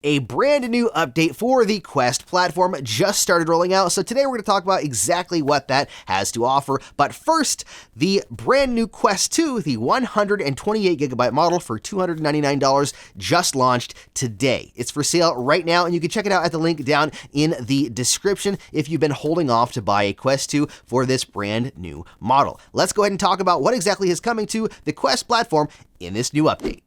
A brand new update for the Quest platform just started rolling out, so today we're going to talk about exactly what that has to offer. But first, the brand new Quest 2, the 128GB model for $299, just launched today. It's for sale right now, and you can check it out at the link down in the description if you've been holding off to buy a Quest 2 for this brand new model. Let's go ahead and talk about what exactly is coming to the Quest platform in this new update.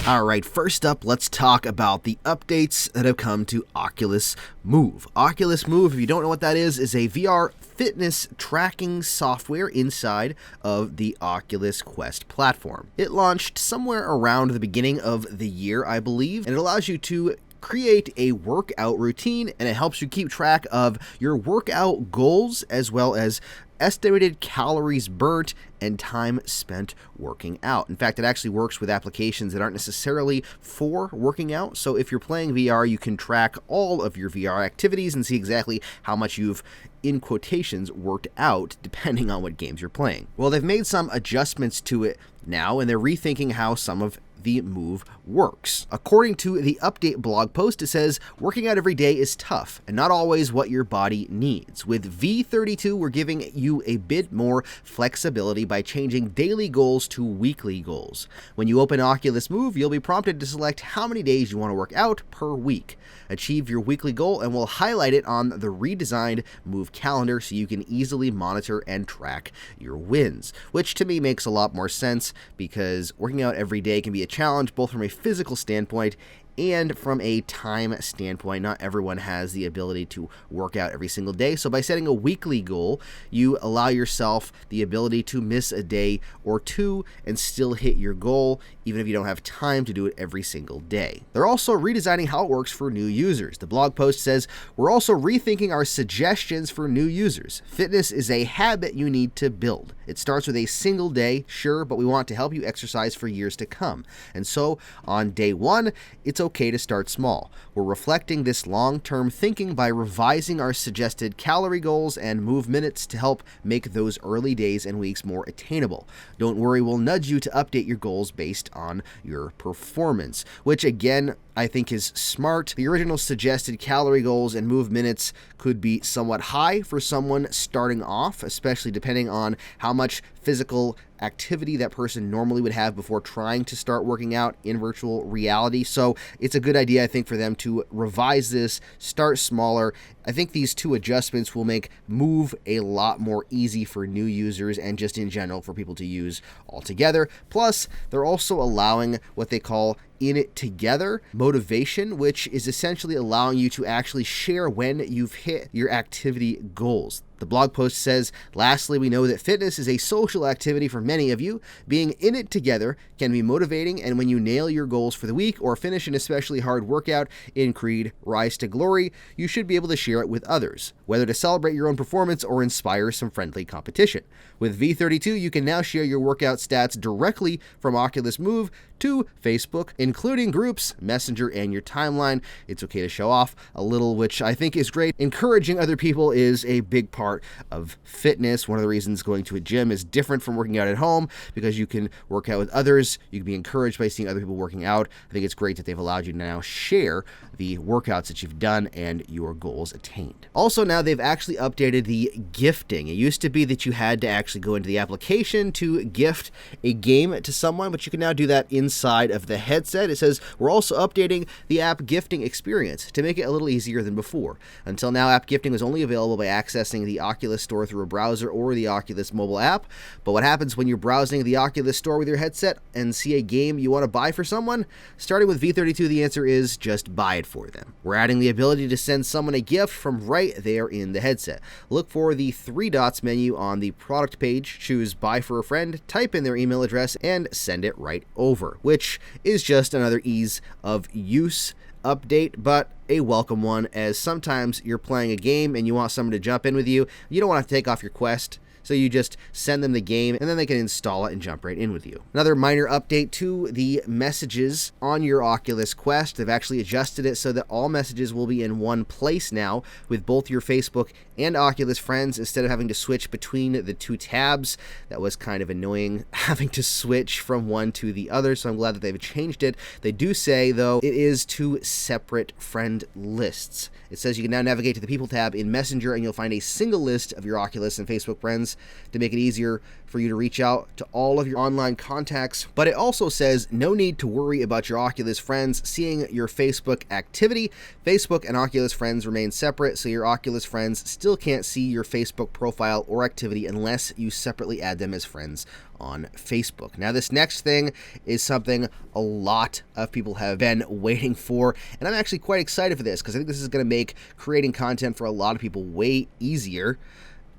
Alright, first up, let's talk about the updates that have come to Oculus Move. Oculus Move, if you don't know what that is a VR fitness tracking software inside of the Oculus Quest platform. It launched somewhere around the beginning of the year, I believe, and it allows you to create a workout routine, and it helps you keep track of your workout goals as well as estimated calories burnt and time spent working out. In fact, it actually works with applications that aren't necessarily for working out. So if you're playing VR, you can track all of your VR activities and see exactly how much you've, in quotations, worked out depending on what games you're playing. Well, they've made some adjustments to it now, and they're rethinking how some of the Move works. According to the update blog post, it says, working out every day is tough and not always what your body needs. With V32, we're giving you a bit more flexibility by changing daily goals to weekly goals. When you open Oculus Move, you'll be prompted to select how many days you want to work out per week. Achieve your weekly goal, and we'll highlight it on the redesigned Move calendar so you can easily monitor and track your wins, which to me makes a lot more sense because working out every day can be a challenge both from a physical standpoint and from a time standpoint. Not everyone has the ability to work out every single day. So by setting a weekly goal, you allow yourself the ability to miss a day or two and still hit your goal, even if you don't have time to do it every single day. They're also redesigning how it works for new users. The blog post says, we're also rethinking our suggestions for new users. Fitness is a habit you need to build. It starts with a single day, sure, but we want to help you exercise for years to come. And so on day one, it's okay to start small. We're reflecting this long-term thinking by revising our suggested calorie goals and move minutes to help make those early days and weeks more attainable. Don't worry, we'll nudge you to update your goals based on your performance, which again, I think is smart. The original suggested calorie goals and move minutes could be somewhat high for someone starting off, especially depending on how much physical activity that person normally would have before trying to start working out in virtual reality. So it's a good idea, I think, for them to revise this, start smaller. I think these two adjustments will make Move a lot more easy for new users and just in general for people to use altogether. Plus, they're also allowing what they call in it together motivation, which is essentially allowing you to actually share when you've hit your activity goals. The blog post says, lastly, we know that fitness is a social activity for many of you. Being in it together can be motivating, and when you nail your goals for the week or finish an especially hard workout in Creed Rise to Glory, you should be able to share it with others, whether to celebrate your own performance or inspire some friendly competition. With V32, you can now share your workout stats directly from Oculus Move to Facebook, including groups, Messenger, and your timeline. It's okay to show off a little, which I think is great. Encouraging other people is a big part of fitness. One of the reasons going to a gym is different from working out at home because you can work out with others. You can be encouraged by seeing other people working out. I think it's great that they've allowed you to now share the workouts that you've done and your goals attained. Also, now they've actually updated the gifting. It used to be that you had to actually go into the application to gift a game to someone, but you can now do that inside of the headset. It says, we're also updating the app gifting experience to make it a little easier than before. Until now, app gifting was only available by accessing the Oculus Store through a browser or the Oculus mobile app. But what happens when you're browsing the Oculus Store with your headset and see a game you want to buy for someone? Starting with V32, the answer is just buy it for them. We're adding the ability to send someone a gift from right there in the headset. Look for the 3 dots menu on the product page, choose buy for a friend, type in their email address, and send it right over, which is just another ease of use update, but a welcome one, as sometimes you're playing a game and you want someone to jump in with you. You don't want to take off your Quest, So you just send them the game and then they can install it and jump right in with you. Another minor update to the messages on your Oculus Quest. They've actually adjusted it so that all messages will be in one place now with both your Facebook and Oculus friends instead of having to switch between the two tabs. That was kind of annoying having to switch from one to the other, so I'm glad that they've changed it. They do say, though, it is two separate friend lists. It says you can now navigate to the People tab in Messenger and you'll find a single list of your Oculus and Facebook friends to make it easier for you to reach out to all of your online contacts. But it also says no need to worry about your Oculus friends seeing your Facebook activity. Facebook and Oculus friends remain separate, so your Oculus friends still can't see your Facebook profile or activity unless you separately add them as friends on Facebook. Now, this next thing is something a lot of people have been waiting for, and I'm actually quite excited for this because I think this is going to make creating content for a lot of people way easier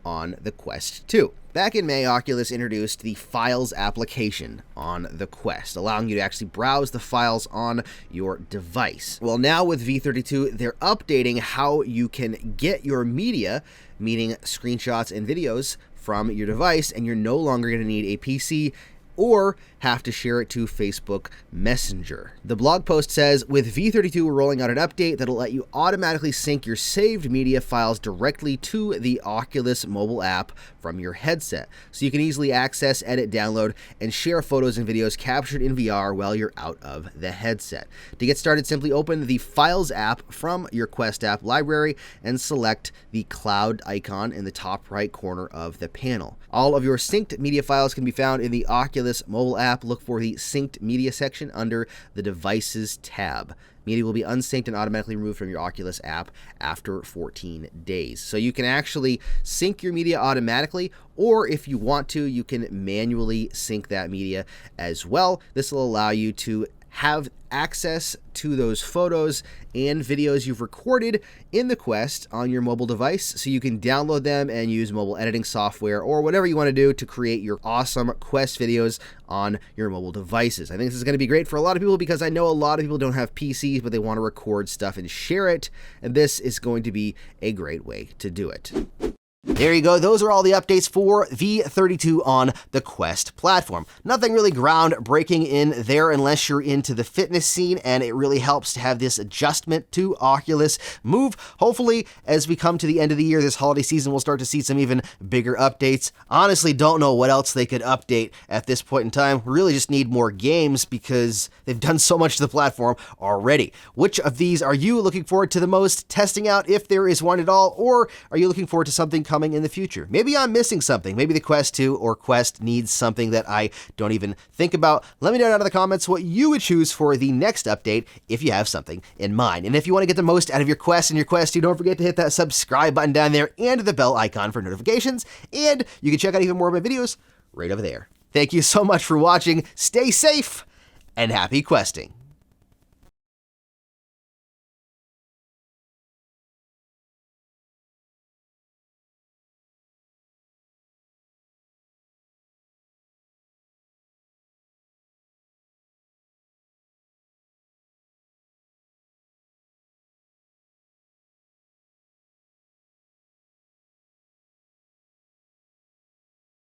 on the Quest 2. Back in May, Oculus introduced the Files application on the Quest, allowing you to actually browse the files on your device. Well, now with V32, they're updating how you can get your media, meaning screenshots and videos, from your device, and you're no longer going to need a PC or have to share it to Facebook Messenger. The blog post says, with V32, we're rolling out an update that'll let you automatically sync your saved media files directly to the Oculus mobile app from your headset, so you can easily access, edit, download, and share photos and videos captured in VR while you're out of the headset. To get started, simply open the Files app from your Quest app library and select the cloud icon in the top right corner of the panel. All of your synced media files can be found in the Oculus mobile app. Look for the Synced Media section under the Devices tab. Media will be unsynced and automatically removed from your Oculus app after 14 days. So you can actually sync your media automatically, or if you want to, you can manually sync that media as well. This will allow you to have access to those photos and videos you've recorded in the Quest on your mobile device, so you can download them and use mobile editing software or whatever you want to do to create your awesome Quest videos on your mobile devices. I think this is going to be great for a lot of people because I know a lot of people don't have PCs, but they want to record stuff and share it, and this is going to be a great way to do it. There you go. Those are all the updates for V32 on the Quest platform. Nothing really groundbreaking in there unless you're into the fitness scene, and it really helps to have this adjustment to Oculus Move. Hopefully, as we come to the end of the year, this holiday season, we'll start to see some even bigger updates. Honestly, don't know what else they could update at this point in time. We really just need more games because they've done so much to the platform already. Which of these are you looking forward to the most testing out, if there is one at all, or are you looking forward to something coming in the future? Maybe I'm missing something. Maybe the Quest 2 or Quest needs something that I don't even think about. Let me know down in the comments what you would choose for the next update if you have something in mind. And if you want to get the most out of your Quest and your Quest 2, don't forget to hit that subscribe button down there and the bell icon for notifications. And you can check out even more of my videos right over there. Thank you so much for watching. Stay safe and happy questing.